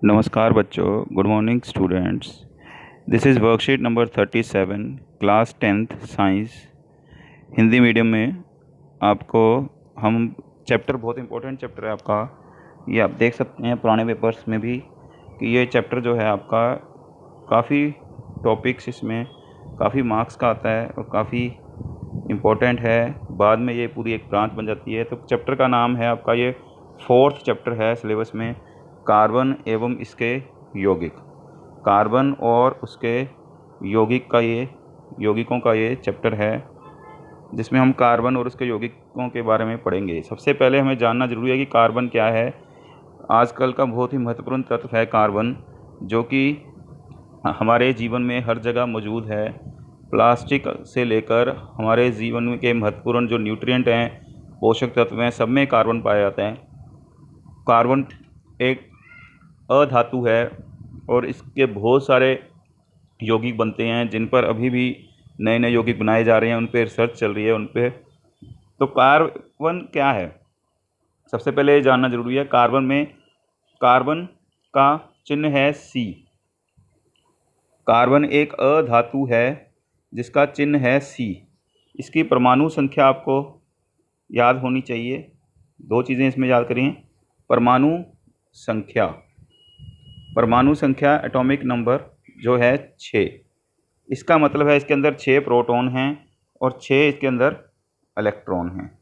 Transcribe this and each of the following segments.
नमस्कार बच्चों, good morning students. This is worksheet number 37, class 10th science, Hindi medium में। आपको हम चैप्टर, बहुत इंपॉर्टेंट चैप्टर है आपका, ये आप देख सकते हैं पुराने पेपर्स में भी कि ये चैप्टर जो है आपका काफ़ी टॉपिक्स इसमें काफ़ी मार्क्स का आता है और काफ़ी इम्पोर्टेंट है। बाद में ये पूरी एक ब्रांच बन जाती है। तो चैप्टर का नाम है आपका, ये 4th चैप्टर है सिलेबस में, कार्बन एवं इसके यौगिक। कार्बन और उसके यौगिकों का ये चैप्टर है, जिसमें हम कार्बन और उसके यौगिकों के बारे में पढ़ेंगे। सबसे पहले हमें जानना ज़रूरी है कि कार्बन क्या है। आजकल का बहुत ही महत्वपूर्ण तत्व है कार्बन, जो कि हमारे जीवन में हर जगह मौजूद है। प्लास्टिक से लेकर हमारे जीवन के महत्वपूर्ण जो न्यूट्रिएंट हैं, पोषक तत्व हैं, सब में कार्बन पाया जाता है। कार्बन एक अधातु है और इसके बहुत सारे यौगिक बनते हैं, जिन पर अभी भी नए नए यौगिक बनाए जा रहे हैं, उन पर रिसर्च चल रही है उन पर। तो कार्बन क्या है, सबसे पहले ये जानना ज़रूरी है। कार्बन का चिन्ह है C। कार्बन एक अधातु है जिसका चिन्ह है C। इसकी परमाणु संख्या आपको याद होनी चाहिए। दो चीज़ें इसमें याद करें। परमाणु संख्या एटॉमिक नंबर जो है 6। इसका मतलब है इसके अंदर 6 प्रोटॉन हैं और 6 इसके अंदर इलेक्ट्रॉन हैं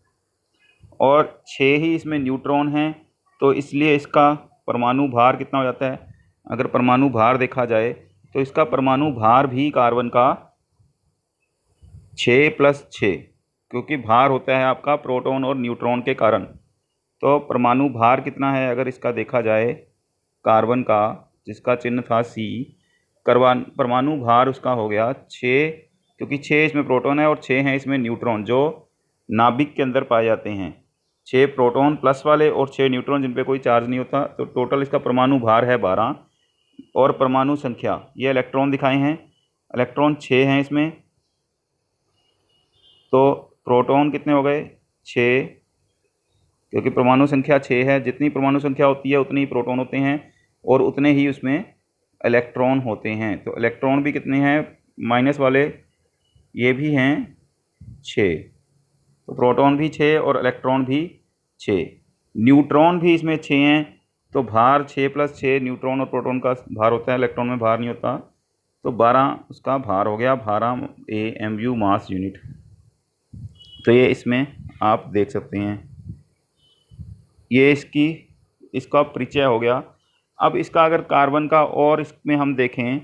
और 6 ही इसमें न्यूट्रॉन हैं। तो इसलिए इसका परमाणु भार कितना हो जाता है? अगर परमाणु भार देखा जाए तो इसका परमाणु भार भी कार्बन का 6 + 6, क्योंकि भार होता है आपका प्रोटॉन और न्यूट्रॉन के कारण। तो परमाणु भार कितना है अगर इसका देखा जाए, कार्बन का जिसका चिन्ह था C, परमाणु भार उसका हो गया 6, क्योंकि 6 इसमें प्रोटॉन है और 6 हैं इसमें न्यूट्रॉन जो नाभिक के अंदर पाए जाते हैं। 6 प्रोटॉन प्लस वाले और 6 न्यूट्रॉन जिन पे कोई चार्ज नहीं होता। तो टोटल इसका परमाणु भार है 12। और परमाणु संख्या, ये इलेक्ट्रॉन दिखाए हैं, इलेक्ट्रॉन 6 हैं इसमें। तो प्रोटॉन कितने हो गए? 6, क्योंकि परमाणु संख्या 6 है। जितनी परमाणु संख्या होती है उतने ही प्रोटॉन होते हैं और उतने ही उसमें इलेक्ट्रॉन होते हैं। तो इलेक्ट्रॉन भी कितने हैं? माइनस वाले ये भी हैं 6। तो प्रोटॉन भी 6 और इलेक्ट्रॉन भी 6। न्यूट्रॉन भी इसमें 6 हैं। तो भार 6 + 6 न्यूट्रॉन और प्रोटॉन का भार होता है, इलेक्ट्रॉन में भार नहीं होता। तो 12 उसका भार हो गया, 12 AMU मास यूनिट। तो ये इसमें आप देख सकते हैं, ये इसका परिचय हो गया। अब इसका अगर कार्बन का और इसमें हम देखें,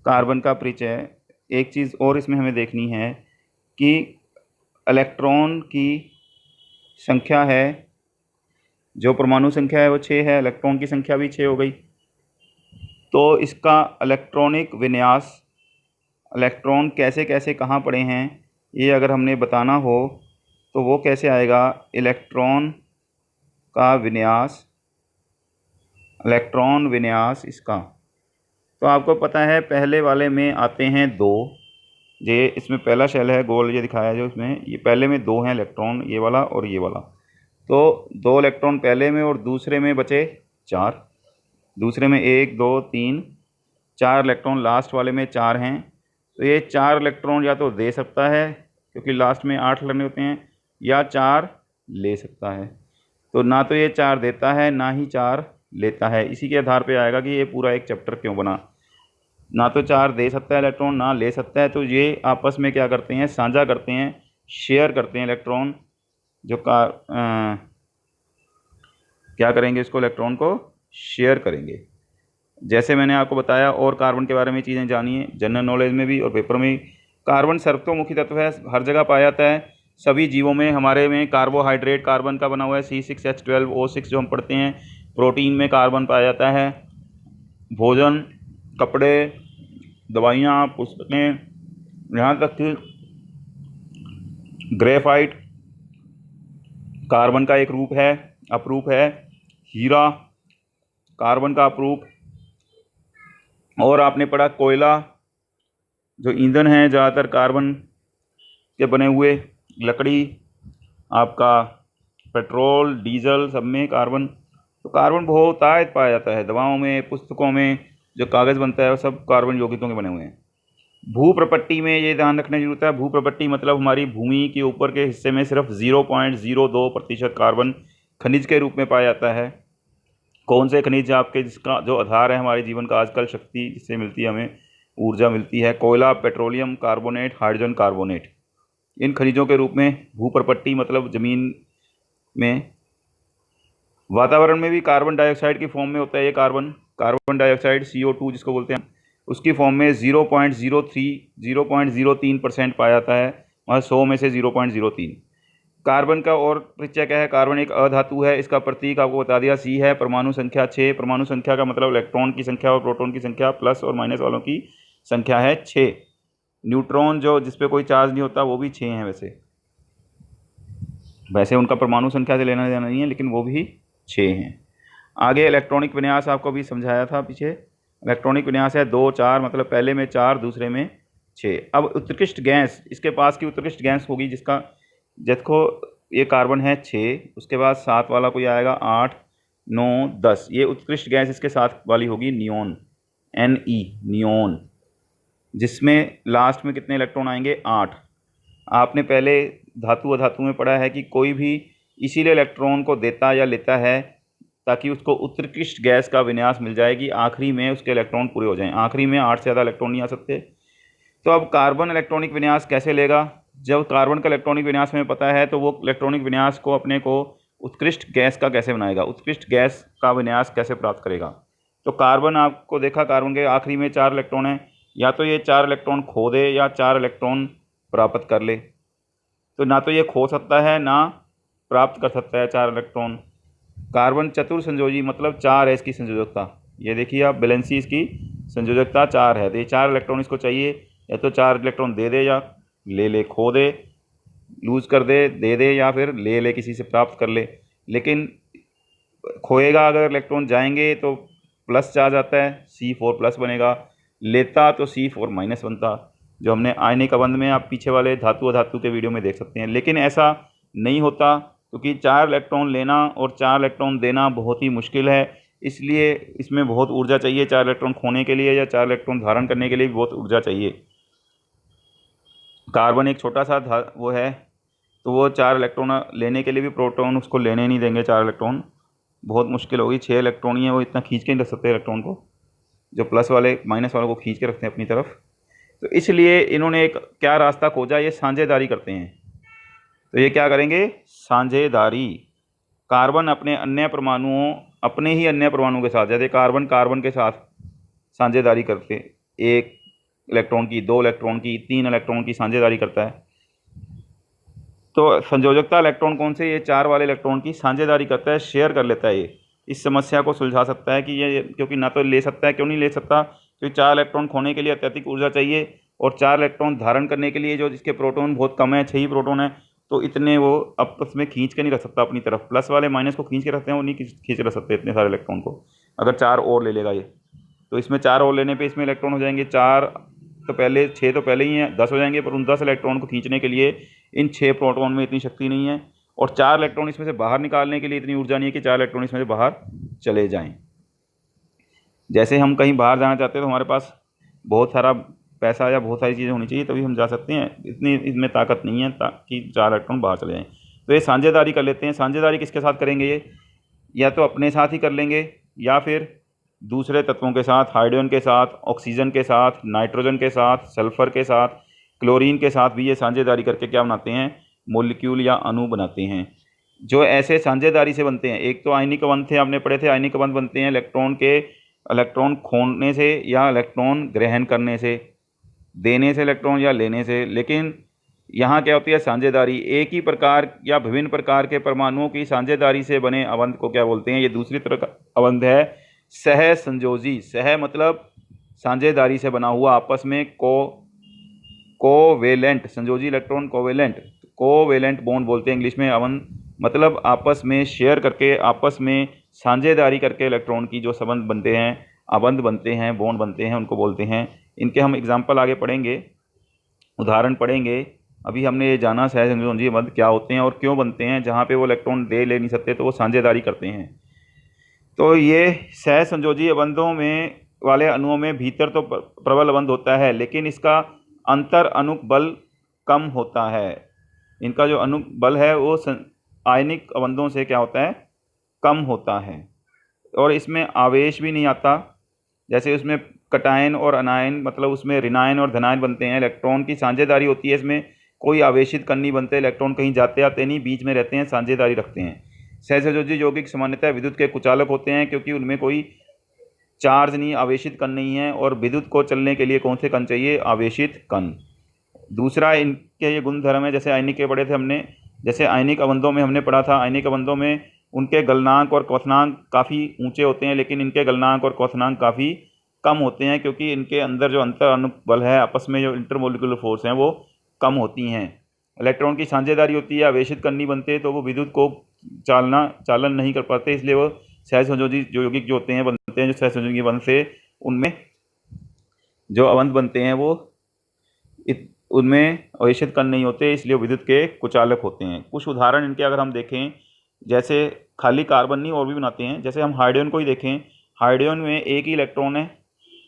कार्बन का परिचय, एक चीज़ और इसमें हमें देखनी है कि इलेक्ट्रॉन की संख्या है, जो परमाणु संख्या है वो 6 है, इलेक्ट्रॉन की संख्या भी 6 हो गई। तो इसका इलेक्ट्रॉनिक विन्यास, इलेक्ट्रॉन कैसे कैसे कहाँ पड़े हैं, ये अगर हमने बताना हो तो वो कैसे आएगा? इलेक्ट्रॉन विन्यास इसका, तो आपको पता है पहले वाले में आते हैं 2। ये इसमें पहला शेल है गोल, ये दिखाया जो इसमें, ये पहले में 2 हैं इलेक्ट्रॉन, ये वाला और ये वाला। तो 2 इलेक्ट्रॉन पहले में और दूसरे में बचे 4। दूसरे में 1 2 3 4 इलेक्ट्रॉन, लास्ट वाले में 4 हैं। तो ये 4 इलेक्ट्रॉन या तो दे सकता है, क्योंकि लास्ट में 8 लगने होते हैं, या 4 ले सकता है। तो ना तो ये 4 देता है ना ही 4 लेता है। इसी के आधार पे आएगा कि ये पूरा एक चैप्टर क्यों बना। ना तो 4 दे सकता है इलेक्ट्रॉन, ना ले सकता है। तो ये आपस में क्या करते हैं? साझा करते हैं, शेयर करते हैं इलेक्ट्रॉन। क्या करेंगे? इसको इलेक्ट्रॉन को शेयर करेंगे। जैसे मैंने आपको बताया, और कार्बन के बारे में चीज़ें जानिए जनरल नॉलेज में भी और पेपर में भी। कार्बन सर्वतोमुखी तत्व है, हर जगह पाया जाता है। सभी जीवों में, हमारे में कार्बोहाइड्रेट कार्बन का बना हुआ है, C6H12O6 जो हम पढ़ते हैं। प्रोटीन में कार्बन पाया जाता है। भोजन, कपड़े, दवाइयाँ, पुस्तकें, यहाँ तक कि ग्रेफाइट कार्बन का एक रूप है, अपरूप है। हीरा कार्बन का अपरूप। और आपने पढ़ा कोयला, जो ईंधन है ज़्यादातर कार्बन के बने हुए। लकड़ी, आपका पेट्रोल, डीजल, सब में कार्बन तो कार्बन बहुतायत पाया जाता है। दवाओं में, पुस्तकों में जो कागज़ बनता है वो सब कार्बन यौगिकों के बने हुए हैं। भूप्रपट्टी में ये ध्यान रखने की जरूरत है, भूप्रपट्टी मतलब हमारी भूमि के ऊपर के हिस्से में सिर्फ 0.02% कार्बन खनिज के रूप में पाया जाता है। कौन से खनिज आपके, जिसका जो आधार है हमारे जीवन का आजकल, शक्ति जिससे मिलती है हमें, ऊर्जा मिलती है, कोयला, पेट्रोलियम, कार्बोनेट, हाइड्रोजन कार्बोनेट, इन खनिजों के रूप में भूप्रपट्टी मतलब ज़मीन में। वातावरण में भी कार्बन डाइऑक्साइड की फॉर्म में होता है ये कार्बन डाइऑक्साइड CO2 जिसको बोलते हैं, उसकी फॉर्म में 0.03% पाया जाता है, वहाँ 100 में से 0.03। कार्बन का और परिचय क्या है? कार्बन एक अधातु है, इसका प्रतीक आपको बता दिया C है, परमाणु संख्या 6। परमाणु संख्या का मतलब इलेक्ट्रॉन की संख्या और प्रोटॉन की संख्या, प्लस और माइनस वालों की संख्या है 6। न्यूट्रॉन जो जिस पे कोई चार्ज नहीं होता वो भी 6 हैं। वैसे उनका परमाणु संख्या से लेना देना नहीं है, लेकिन वो भी 6 हैं। आगे इलेक्ट्रॉनिक विन्यास आपको भी समझाया था पीछे। इलेक्ट्रॉनिक विन्यास है 2 4, मतलब पहले में 4, दूसरे में 6। अब उत्कृष्ट गैस, इसके पास की उत्कृष्ट गैस होगी जिसका, देखो ये कार्बन है 6, उसके बाद 7 वाला कोई आएगा 8 9 10, ये उत्कृष्ट गैस इसके साथ वाली होगी नियोन, Ne, नियोन, जिसमें लास्ट में कितने इलेक्ट्रॉन आएंगे? 8। आपने पहले धातु अधातु में पढ़ा है कि कोई भी इसीलिए इलेक्ट्रॉन को देता या लेता है ताकि उसको उत्कृष्ट गैस का विन्यास मिल जाएगी, आखिरी में उसके इलेक्ट्रॉन पूरे हो जाएं। आखिरी में 8 से ज़्यादा इलेक्ट्रॉन नहीं आ सकते। तो अब कार्बन इलेक्ट्रॉनिक विन्यास कैसे लेगा? जब कार्बन का इलेक्ट्रॉनिक विन्यास में पता है तो वो इलेक्ट्रॉनिक विन्यास को अपने को उत्कृष्ट गैस का कैसे बनाएगा, उत्कृष्ट गैस का विन्यास कैसे प्राप्त करेगा? तो कार्बन, आपको देखा कार्बन के आखिरी में 4 इलेक्ट्रॉन है, या तो ये 4 इलेक्ट्रॉन खो दे या 4 इलेक्ट्रॉन प्राप्त कर ले। तो ना तो ये खो सकता है ना प्राप्त कर सकता है 4 इलेक्ट्रॉन। कार्बन चतुर्संयोजी मतलब 4 है इसकी संयोजकता। ये देखिए आप, वैलेंसी इसकी संयोजकता 4 है, तो ये 4 इलेक्ट्रॉन इसको चाहिए, या तो 4 इलेक्ट्रॉन दे दे या ले ले, खो दे, लूज कर दे, दे दे, या फिर ले ले, किसी से प्राप्त कर ले। लेकिन खोएगा अगर इलेक्ट्रॉन जाएंगे तो प्लस चार्ज आता है, C4+ बनेगा, लेता तो C4- बनता, जो हमने आयनिक अबंध में आप पीछे वाले धातु अधातु के वीडियो में देख सकते हैं। लेकिन ऐसा नहीं होता, क्योंकि 4 इलेक्ट्रॉन लेना और 4 इलेक्ट्रॉन देना बहुत ही मुश्किल है, इसलिए इसमें बहुत ऊर्जा चाहिए। 4 इलेक्ट्रॉन खोने के लिए या 4 इलेक्ट्रॉन धारण करने के लिए भी बहुत ऊर्जा चाहिए। कार्बन एक छोटा सा वो है, तो वो 4 इलेक्ट्रॉन लेने के लिए भी प्रोटॉन उसको लेने नहीं देंगे। 4 इलेक्ट्रॉन बहुत मुश्किल होगी, 6 इलेक्ट्रॉन ही है, वो इतना खींच के नहीं रख सकते इलेक्ट्रॉन को, जो प्लस वाले माइनस वालों को खींच के रखते हैं अपनी तरफ। तो इसलिए इन्होंने एक क्या रास्ता खोजा, ये साझेदारी करते हैं। तो ये क्या करेंगे? साझेदारी। कार्बन अपने अन्य परमाणुओं, अपने ही अन्य परमाणुओं के साथ, जैसे कार्बन कार्बन के साथ साझेदारी करते, 1 इलेक्ट्रॉन की, 2 इलेक्ट्रॉन की, 3 इलेक्ट्रॉन की साझेदारी करता है। तो संयोजकता इलेक्ट्रॉन कौन से? ये 4 वाले इलेक्ट्रॉन की साझेदारी करता है, शेयर कर लेता है। ये इस समस्या को सुलझा सकता है कि ये, क्योंकि ना तो ले सकता है, क्यों नहीं ले सकता? क्योंकि 4 इलेक्ट्रॉन खोने के लिए अत्यधिक ऊर्जा चाहिए, और 4 इलेक्ट्रॉन धारण करने के लिए जो जिसके प्रोटॉन बहुत कम है, 6 ही प्रोटॉन है, तो इतने वो आपस में खींच के नहीं रख सकता अपनी तरफ। प्लस वाले माइनस को खींच के रखते हैं, वो नहीं खींच रख सकते इतने सारे इलेक्ट्रॉन को। अगर 4 और ले लेगा ये, तो इसमें 4 और लेने पे इसमें इलेक्ट्रॉन हो जाएंगे 4, तो पहले 6 तो पहले ही हैं, 10 हो जाएंगे, पर उन 10 इलेक्ट्रॉन को खींचने के लिए इन 6 प्रोटॉन में इतनी शक्ति नहीं है, और 4 इलेक्ट्रॉन इसमें से बाहर निकालने के लिए इतनी ऊर्जा नहीं है कि 4 इलेक्ट्रॉन इसमें से बाहर चले जाएं। जैसे हम कहीं बाहर जाना चाहते हैं तो हमारे पास बहुत सारा पैसा या बहुत सारी चीज़ें होनी चाहिए तभी हम जा सकते हैं, इतनी इसमें ताकत नहीं है ताकि 4 इलेक्ट्रॉन बाहर चले जाएँ। तो ये साझेदारी कर लेते हैं। साझेदारी किसके साथ करेंगे? ये या तो अपने साथ ही कर लेंगे, या फिर दूसरे तत्वों के साथ, हाइड्रोजन के साथ, ऑक्सीजन के साथ, नाइट्रोजन के साथ, सल्फर के साथ, क्लोरीन के साथ भी ये साझेदारी करके क्या बनाते हैं? मॉलिक्यूल या अणु बनाते हैं। जो ऐसे साझेदारी से बनते हैं, एक तो आयनिक बंध थे, आपने पढ़े थे, आयनिक बंध बनते हैं इलेक्ट्रॉन खोने से या इलेक्ट्रॉन ग्रहण करने से, देने से इलेक्ट्रॉन या लेने से। लेकिन यहाँ क्या होती है? साझेदारी। एक ही प्रकार या विभिन्न प्रकार के परमाणुओं की साझेदारी से बने अबंध को क्या बोलते हैं? ये दूसरी तरह का अबंध है सह संयोजी। सह मतलब साझेदारी से बना हुआ, आपस में कोवेलेंट, संयोजी इलेक्ट्रॉन कोवेलेंट बॉन्ड बोलते हैं इंग्लिश में। अबंध मतलब आपस में शेयर करके, आपस में साझेदारी करके इलेक्ट्रॉन की जो संबंध बनते हैं, अबंध बनते हैं, बॉन्ड बनते हैं, उनको बोलते हैं। इनके हम एग्जाम्पल आगे पढ़ेंगे, उदाहरण पढ़ेंगे। अभी हमने ये जाना सहसंयोजी अबंध क्या होते हैं और क्यों बनते हैं। जहाँ पे वो इलेक्ट्रॉन दे ले नहीं सकते तो वो साझेदारी करते हैं। तो ये सहसंयोजी बंधों में वाले अणुओं में भीतर तो प्रबल बंध होता है, लेकिन इसका अंतर अणुक बल कम होता है। इनका जो अणुक बल है वो आयनिक बंधों से क्या होता है, कम होता है। और इसमें आवेश भी नहीं आता, जैसे उसमें कटायन और अनायन, मतलब उसमें ऋणायन और धनायन बनते हैं। इलेक्ट्रॉन की साझेदारी होती है, इसमें कोई आवेशित कण नहीं बनते, इलेक्ट्रॉन कहीं जाते आते नहीं, बीच में रहते हैं, साझेदारी रखते हैं। सहसंयोजी यौगिक सामान्यतः विद्युत के कुचालक होते हैं, क्योंकि उनमें कोई चार्ज नहीं, आवेशित कण नहीं है। और विद्युत को चलने के लिए कौन से कण चाहिए, आवेशित कण। दूसरा इनके ये गुणधर्म है, जैसे आयनिक के पढ़े थे हमने, जैसे आयनिक अबंधों में हमने पढ़ा था, आयनिक अबंधों में उनके गलनांक और क्वथनांक काफ़ी ऊंचे होते हैं, लेकिन इनके गलनांक और क्वथनांक काफ़ी कम होते हैं, क्योंकि इनके अंदर जो अंतर अणु बल है, आपस में जो इंटरमोलिकुलर फोर्स हैं वो कम होती हैं। इलेक्ट्रॉन की साझेदारी होती है, आवेशित कण नहीं बनते, तो वो विद्युत को चालन नहीं कर पाते, इसलिए वो सहसंयोजी जो यौगिक जो होते हैं बनते हैं, जो सहसंयोजी बंध से उनमें जो अबंध बनते हैं वो उनमें आवेशित कण नहीं होते, इसलिए विद्युत के कुचालक होते हैं। कुछ उदाहरण इनके अगर हम देखें, जैसे खाली कार्बन नहीं और भी बनाते हैं, जैसे हम हाइड्रोजन को ही देखें, हाइड्रोजन में एक ही इलेक्ट्रॉन है,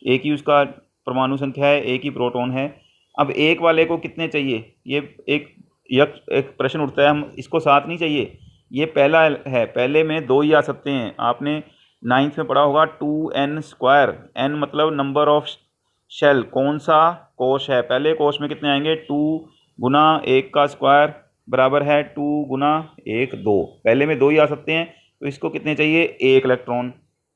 एक ही उसका परमाणु संख्या है, एक ही प्रोटॉन है। अब एक वाले को कितने चाहिए, ये एक प्रश्न उठता है, हम इसको 7 नहीं चाहिए, ये पहला है, पहले में 2 ही आ सकते हैं। आपने 9th में पढ़ा होगा 2n², n मतलब नंबर ऑफ शेल, कौन सा कोश है, पहले कोश में कितने आएंगे, 2 गुना 1 का स्क्वायर बराबर है 2 गुना 1 2, पहले में 2 ही आ सकते हैं, तो इसको कितने चाहिए, 1 इलेक्ट्रॉन।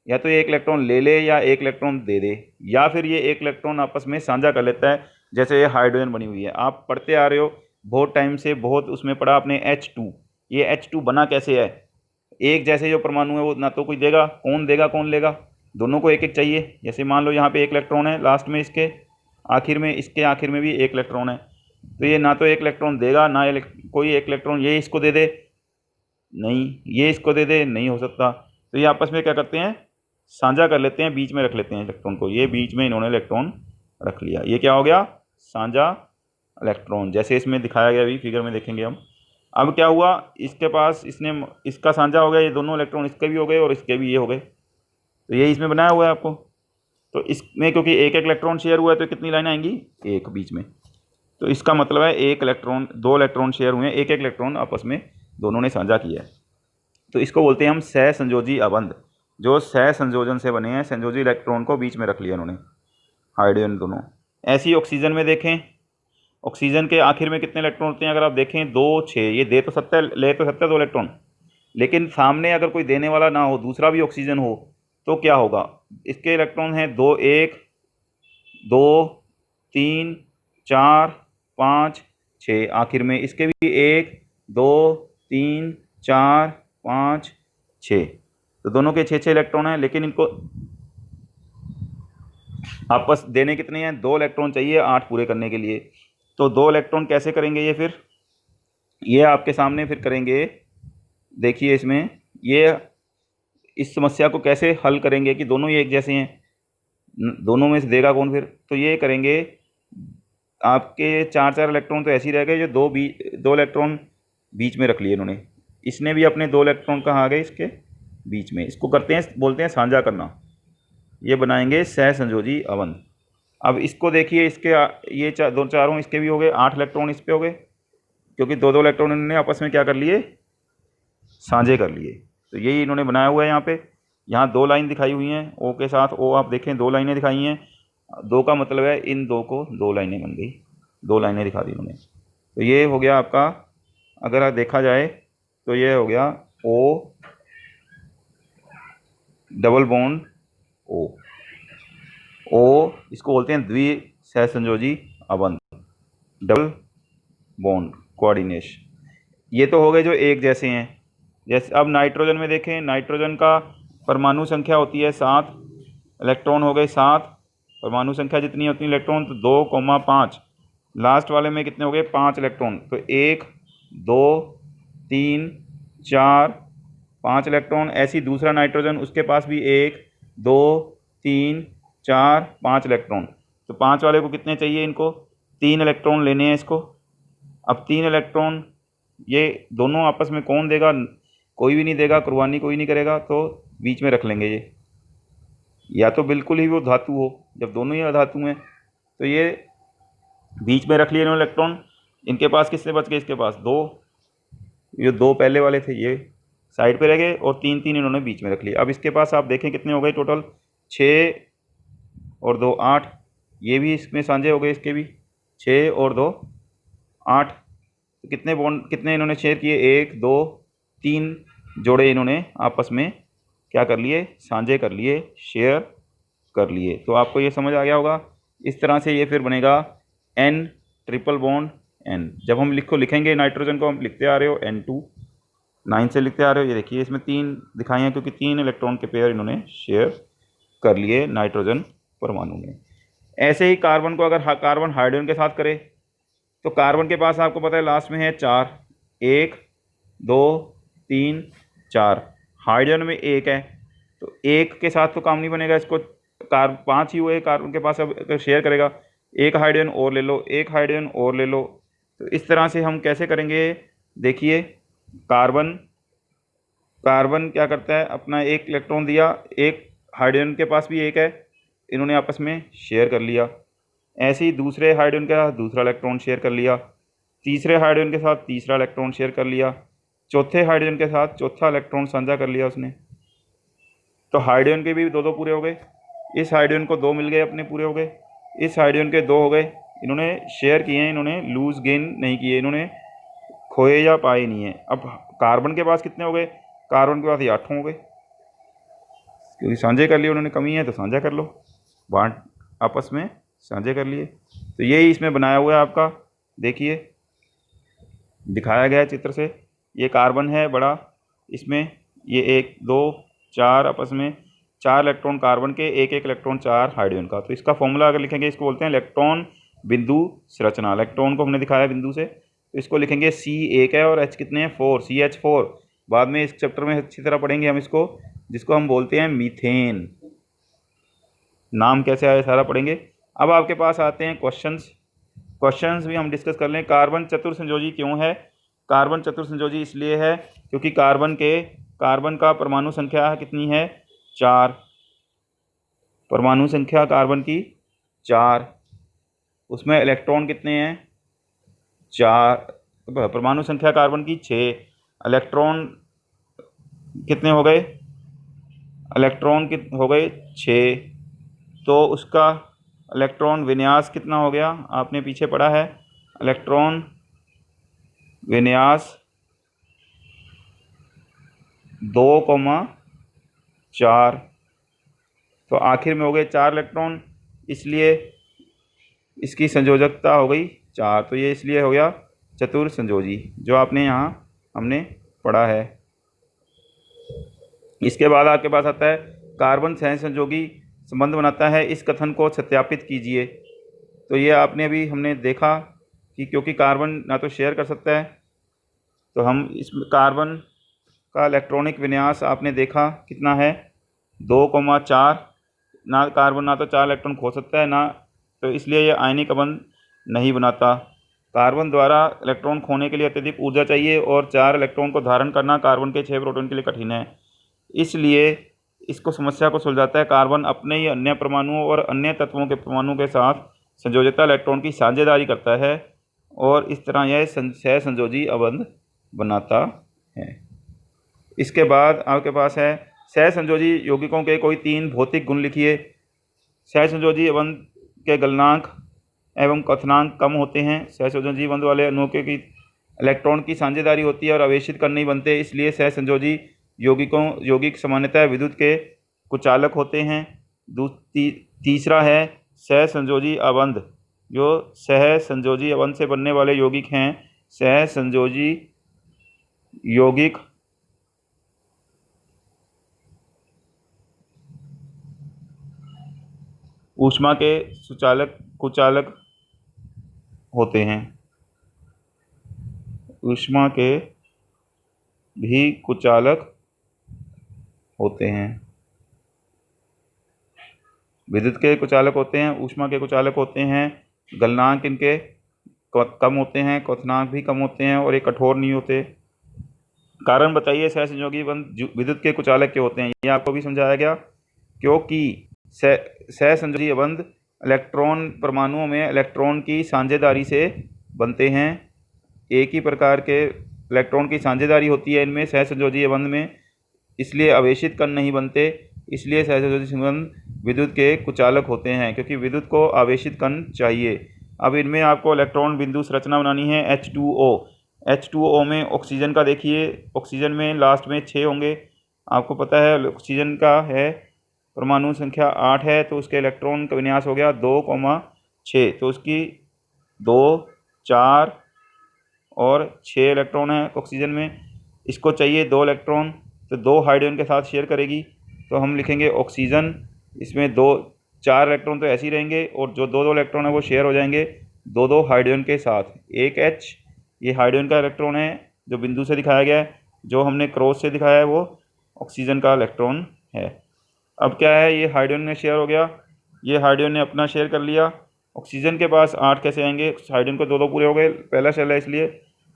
या तो 1 इलेक्ट्रॉन ले ले या 1 इलेक्ट्रॉन दे दे, या फिर ये 1 इलेक्ट्रॉन आपस में साझा कर लेता है, जैसे ये हाइड्रोजन बनी हुई है, आप पढ़ते आ रहे हो बहुत टाइम से, बहुत उसमें पढ़ा आपने H2, ये H2 बना कैसे है, एक जैसे जो परमाणु है वो ना तो कोई देगा, कौन लेगा, दोनों को एक एक चाहिए। जैसे मान लो यहाँ पे 1 इलेक्ट्रॉन है, लास्ट में इसके आखिर में, इसके आखिर में भी 1 इलेक्ट्रॉन है, तो ये ना तो 1 इलेक्ट्रॉन देगा, ना कोई 1 इलेक्ट्रॉन ये इसको दे दे, नहीं, ये इसको दे दे, नहीं हो सकता। तो ये आपस में क्या करते हैं, साझा कर लेते हैं, बीच में रख लेते हैं इलेक्ट्रॉन को, ये बीच में इन्होंने इलेक्ट्रॉन रख लिया, ये क्या हो गया, साझा इलेक्ट्रॉन, जैसे इसमें दिखाया गया, अभी फिगर में देखेंगे हम। अब क्या हुआ, इसके पास इसने इसका साझा हो गया, ये दोनों इलेक्ट्रॉन इसके भी हो गए और इसके भी ये हो गए, तो ये इसमें बनाया हुआ है आपको। तो इसमें क्योंकि एक इलेक्ट्रॉन शेयर हुआ है, तो कितनी लाइन आएंगी, एक बीच में, तो इसका मतलब है 1 इलेक्ट्रॉन, 2 इलेक्ट्रॉन शेयर हुए हैं, एक इलेक्ट्रॉन आपस में दोनों ने साझा किया है। तो इसको बोलते हैं हम सहसंयोजी अबंध, जो सहसंयोजन से बने हैं, संयोजी इलेक्ट्रॉन को बीच में रख लिया उन्होंने, हाइड्रोजन दोनों। ऐसी ऑक्सीजन में देखें, ऑक्सीजन के आखिर में कितने इलेक्ट्रॉन होते हैं, अगर आप देखें 2 6, ये ले तो सकता है 2 इलेक्ट्रॉन, लेकिन सामने अगर कोई देने वाला ना हो, दूसरा भी ऑक्सीजन हो, तो क्या होगा, इसके इलेक्ट्रॉन हैं 2 1 2 3 4 5 6, आखिर में इसके भी 1 2 3 4 5 6, तो दोनों के 6 इलेक्ट्रॉन हैं, लेकिन इनको आपस देने कितने हैं, 2 इलेक्ट्रॉन चाहिए 8 पूरे करने के लिए। तो 2 इलेक्ट्रॉन कैसे करेंगे ये, फिर ये आपके सामने फिर करेंगे, देखिए इसमें ये इस समस्या को कैसे हल करेंगे कि दोनों ही एक जैसे हैं, दोनों में से देगा कौन फिर, तो ये करेंगे, आपके 4 इलेक्ट्रॉन तो ऐसे ही रह गए, जो 2 इलेक्ट्रॉन बीच में रख लिए इन्होंने, इसने भी अपने 2 इलेक्ट्रॉन कहाँ आ गए, इसके बीच में, इसको करते हैं, बोलते हैं साझा करना, ये बनाएंगे सहसंयोजी अबंध। अब इसको देखिए, इसके ये चारों इसके भी हो गए, 8 इलेक्ट्रॉन इस पे हो गए, क्योंकि 2 इलेक्ट्रॉन इन्होंने आपस में क्या कर लिए, साझे कर लिए, तो यही इन्होंने बनाया हुआ है। यहाँ पे, यहाँ 2 लाइन दिखाई हुई हैं, ओ के साथ ओ, आप देखें 2 लाइनें दिखाई हैं, 2 का मतलब है इन 2 को 2 लाइनें बन गई, 2 लाइनें दिखा दी उन्होंने, तो ये हो गया आपका, अगर देखा जाए तो ये हो गया ओ डबल बॉन्ड ओ, इसको बोलते हैं द्विसहसंयोजी अबंध, डबल बॉन्ड कोऑर्डिनेशन। ये तो हो गए जो एक जैसे हैं। जैसे अब नाइट्रोजन में देखें, नाइट्रोजन का परमाणु संख्या होती है 7, इलेक्ट्रॉन हो गए 7, परमाणु संख्या जितनी होती है इलेक्ट्रॉन, तो 2,5, लास्ट वाले में कितने हो गए, 5 इलेक्ट्रॉन, तो 1 2 3 4 5 इलेक्ट्रॉन। ऐसी दूसरा नाइट्रोजन, उसके पास भी 1 2 3 4 5 इलेक्ट्रॉन, तो 5 वाले को कितने चाहिए, इनको 3 इलेक्ट्रॉन लेने हैं इसको। अब 3 इलेक्ट्रॉन ये दोनों आपस में कौन देगा, कोई भी नहीं देगा, कुर्बानी कोई नहीं करेगा, तो बीच में रख लेंगे ये, या तो बिल्कुल ही वो धातु हो, जब दोनों ही अधातु हैं तो ये बीच में रख लिए इन्होंने इलेक्ट्रॉन। इनके पास किससे बच गए, इसके पास दो, ये दो पहले वाले थे ये साइड पे रह गए और तीन तीन इन्होंने बीच में रख लिए। अब इसके पास आप देखें कितने हो गए टोटल, 6 और 2 8, ये भी इसमें साझे हो गए, इसके भी 6 और 2 8। तो कितने बॉन्ड, कितने इन्होंने शेयर किए, 1 2 3 जोड़े इन्होंने आपस में क्या कर लिए, साझे कर लिए, शेयर कर लिए। तो आपको ये समझ आ गया होगा। इस तरह से ये फिर बनेगा N ट्रिपल बॉन्ड N। जब हम लिखेंगे नाइट्रोजन को, हम लिखते आ रहे हो N2 9 से लिखते आ रहे हो। ये देखिए इसमें 3 दिखाए हैं क्योंकि 3 इलेक्ट्रॉन के पेयर इन्होंने शेयर कर लिए नाइट्रोजन परमाणु में। ऐसे ही कार्बन को अगर कार्बन हाइड्रोजन के साथ करे तो कार्बन के पास आपको पता है लास्ट में है 4, 1 2 3 4, हाइड्रोजन में 1 है तो 1 के साथ तो काम नहीं बनेगा, इसको 5 ही हुए कार्बन के पास। अब अगर शेयर करेगा, एक हाइड्रोजन और ले लो, एक हाइड्रोजन और ले लो। तो इस तरह से हम कैसे करेंगे, देखिए कार्बन क्या करता है, अपना एक इलेक्ट्रॉन दिया, एक हाइड्रोजन के पास भी 1 है, इन्होंने आपस में शेयर कर लिया। ऐसे ही दूसरे हाइड्रोजन के साथ दूसरा इलेक्ट्रॉन शेयर कर लिया, तीसरे हाइड्रोजन के साथ तीसरा इलेक्ट्रॉन शेयर कर लिया, चौथे हाइड्रोजन के साथ चौथा इलेक्ट्रॉन साझा कर लिया उसने। तो हाइड्रोजन के भी 2 पूरे हो गए, इस हाइड्रोजन को 2 मिल गए अपने, पूरे हो गए। इस हाइड्रोजन के 2 हो गए, इन्होंने शेयर किए हैं, इन्होंने लूज गेन नहीं किए, इन्होंने खोए या पाए नहीं है। अब कार्बन के पास कितने हो गए, कार्बन के पास ये 8 हो गए, क्योंकि साझे कर लिए उन्होंने, कमी है तो साझा कर लो, बांट आपस में साझे कर लिए। तो यही इसमें बनाया हुआ है आपका, देखिए दिखाया गया है चित्र से। ये कार्बन है बड़ा, इसमें ये 1 2 4 आपस में 4 इलेक्ट्रॉन कार्बन के, एक इलेक्ट्रॉन 4 हाइड्रोजन का। तो इसका फॉर्मूला अगर लिखेंगे, इसको बोलते हैं इलेक्ट्रॉन बिंदु संरचना। इलेक्ट्रॉन को हमने दिखाया बिंदु से, तो इसको लिखेंगे C 1 है और H कितने हैं 4, CH4। बाद में इस चैप्टर में अच्छी तरह पढ़ेंगे हम इसको, जिसको हम बोलते हैं मीथेन। नाम कैसे आए सारा पढ़ेंगे। अब आपके पास आते हैं क्वेश्चंस भी हम डिस्कस कर लें। कार्बन चतुर्संयोजी क्यों है, कार्बन चतुर्संयोजी इसलिए है क्योंकि कार्बन का परमाणु संख्या कितनी है, 4। परमाणु संख्या कार्बन की 4, उसमें इलेक्ट्रॉन कितने हैं 4। परमाणु संख्या कार्बन की 6, इलेक्ट्रॉन कितने हो गए, इलेक्ट्रॉन हो गए 6। तो उसका इलेक्ट्रॉन विन्यास कितना हो गया, आपने पीछे पढ़ा है, इलेक्ट्रॉन विन्यास 2,4। तो आखिर में हो गए 4 इलेक्ट्रॉन, इसलिए इसकी संयोजकता हो गई 4। तो ये इसलिए हो गया चतुर्संयोजी, जो आपने यहाँ हमने पढ़ा है। इसके बाद आपके पास आता है कार्बन सहसंयोगी संबंध बनाता है, इस कथन को सत्यापित कीजिए। तो ये आपने अभी हमने देखा कि क्योंकि कार्बन ना तो शेयर कर सकता है, तो हम इस कार्बन का इलेक्ट्रॉनिक विन्यास आपने देखा कितना है 2,4। ना कार्बन ना तो 4 इलेक्ट्रॉन खो सकता है ना, तो इसलिए ये आयनिक बंध नहीं बनाता। कार्बन द्वारा इलेक्ट्रॉन खोने के लिए अत्यधिक ऊर्जा चाहिए और 4 इलेक्ट्रॉन को धारण करना कार्बन के 6 प्रोटॉन के लिए कठिन है। इसलिए इसको समस्या को सुलझाता है कार्बन अपने ही अन्य परमाणुओं और अन्य तत्वों के परमाणुओं के साथ संयोजकता इलेक्ट्रॉन की साझेदारी करता है और इस तरह यह सहसंयोजी अबंध बनाता है। इसके बाद आपके पास है सहसंयोजी यौगिकों के कोई 3 भौतिक गुण लिखिए। सहसंयोजी अबंध के गलनांक एवं क्वथनांक कम होते हैं। सहसंयोजी बंध वाले अणुओं की इलेक्ट्रॉन की साझेदारी होती है और अवेशित कण नहीं बनते, इसलिए सहसंयोजी यौगिक सामान्यतः विद्युत के कुचालक होते हैं। तीसरा है सहसंयोजी अबंध, जो सहसंयोजी अबंध से बनने वाले यौगिक हैं, सहसंयोजी यौगिक ऊष्मा के कुचालक होते हैं, ऊष्मा के भी कुचालक होते हैं। विद्युत के कुचालक होते हैं, ऊष्मा के कुचालक होते हैं। गलनांक इनके कम होते हैं, क्वथनांक भी कम होते हैं और ये कठोर नहीं होते। कारण बताइए सहसंयोगी बंध विद्युत के कुचालक के होते हैं। ये आपको भी समझाया गया, क्योंकि सहसंयोगी बंध इलेक्ट्रॉन परमाणुओं में इलेक्ट्रॉन की साझेदारी से बनते हैं। एक ही प्रकार के इलेक्ट्रॉन की साझेदारी होती है इनमें सहसंयोजी बंध में, इसलिए आवेशित कण नहीं बनते। इसलिए सहसंयोजी बंध विद्युत के कुचालक होते हैं, क्योंकि विद्युत को आवेशित कण चाहिए। अब इनमें आपको इलेक्ट्रॉन बिंदु संरचना बनानी है। H2O में ऑक्सीजन का देखिए, ऑक्सीजन में लास्ट में 6 होंगे। आपको पता है ऑक्सीजन का है परमाणु संख्या 8 है, तो उसके इलेक्ट्रॉन का विन्यास हो गया 2,6। तो उसकी 2, 4 और 6 इलेक्ट्रॉन है ऑक्सीजन में। इसको चाहिए 2 इलेक्ट्रॉन, तो 2 हाइड्रोजन के साथ शेयर करेगी। तो हम लिखेंगे ऑक्सीजन, इसमें 4 इलेक्ट्रॉन तो ऐसे ही रहेंगे, और जो 2 इलेक्ट्रॉन है वो शेयर हो जाएंगे 2 हाइड्रोजन के साथ। एक H ये हाइड्रोजन का इलेक्ट्रॉन है जो बिंदु से दिखाया गया है, जो हमने क्रॉस से दिखाया है वो ऑक्सीजन का इलेक्ट्रॉन है। अब क्या है, ये हाइड्रोजन ने शेयर हो गया, ये हाइड्रोजन ने अपना शेयर कर लिया। ऑक्सीजन के पास 8 कैसे आएंगे, हाइड्रोजन को 2 पूरे हो गए, पहला शेल है इसलिए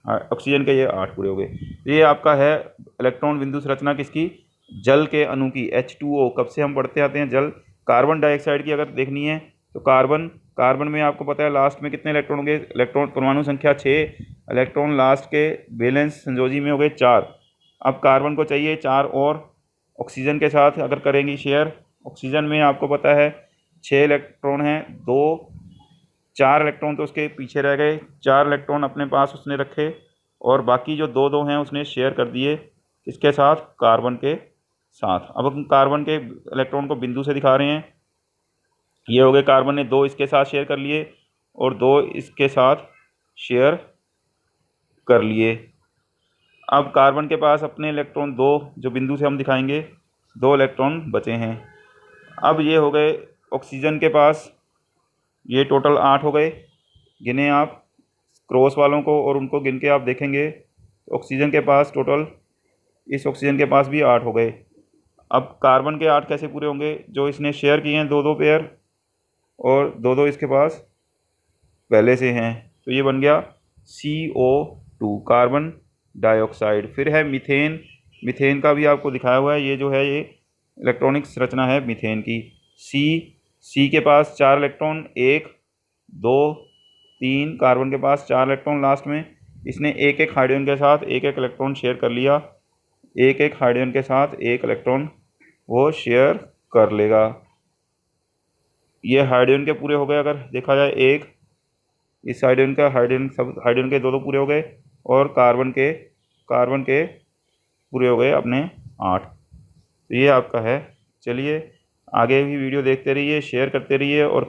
ऑक्सीजन के ये 8 पूरे हो गए। ये आपका है इलेक्ट्रॉन बिंदु संरचना किसकी, जल के अणु की। H2O कब से हम पढ़ते आते हैं, जल। कार्बन डाइऑक्साइड की अगर देखनी है तो कार्बन में आपको पता है लास्ट में कितने इलेक्ट्रॉन होंगे, इलेक्ट्रॉन परमाणु संख्या 6, इलेक्ट्रॉन लास्ट के वैलेंस संयोजी में हो गए 4। अब कार्बन को चाहिए 4 और ऑक्सीजन के साथ अगर करेंगी शेयर। ऑक्सीजन में आपको पता है 6 इलेक्ट्रॉन हैं, 4 इलेक्ट्रॉन तो उसके पीछे रह गए, 4 इलेक्ट्रॉन अपने पास उसने रखे, और बाकी जो 2 हैं उसने शेयर कर दिए इसके साथ, कार्बन के साथ। अब हम कार्बन के इलेक्ट्रॉन को बिंदु से दिखा रहे हैं। ये हो गए, कार्बन ने 2 इसके साथ शेयर कर लिए और 2 इसके साथ शेयर कर लिए। अब कार्बन के पास अपने इलेक्ट्रॉन 2 जो बिंदु से हम दिखाएंगे, 2 इलेक्ट्रॉन बचे हैं। अब ये हो गए ऑक्सीजन के पास, ये टोटल 8 हो गए। गिने आप क्रॉस वालों को और उनको गिन के आप देखेंगे, ऑक्सीजन के पास टोटल, इस ऑक्सीजन के पास भी 8 हो गए। अब कार्बन के 8 कैसे पूरे होंगे, जो इसने शेयर किए हैं 2 पेयर, और 2 इसके पास पहले से हैं, तो ये बन गया CO2 कार्बन डाइऑक्साइड। फिर है मीथेन। मीथेन का भी आपको दिखाया हुआ है, ये जो है ये इलेक्ट्रॉनिक संरचना है मीथेन की। सी के पास 4 इलेक्ट्रॉन, 1, 2, 3, कार्बन के पास 4 इलेक्ट्रॉन लास्ट में। इसने एक हाइड्रोजन के साथ एक इलेक्ट्रॉन शेयर कर लिया, एक हाइड्रोजन के साथ एक इलेक्ट्रॉन वो शेयर कर लेगा। ये हाइड्रोजन के पूरे हो गए अगर देखा जाए, एक इस हाइड्रोजन का, सब हाइड्रोजन के 2 पूरे हो गए, और कार्बन के पूरे हो गए अपने 8। तो ये आपका है। चलिए आगे भी वीडियो देखते रहिए, शेयर करते रहिए और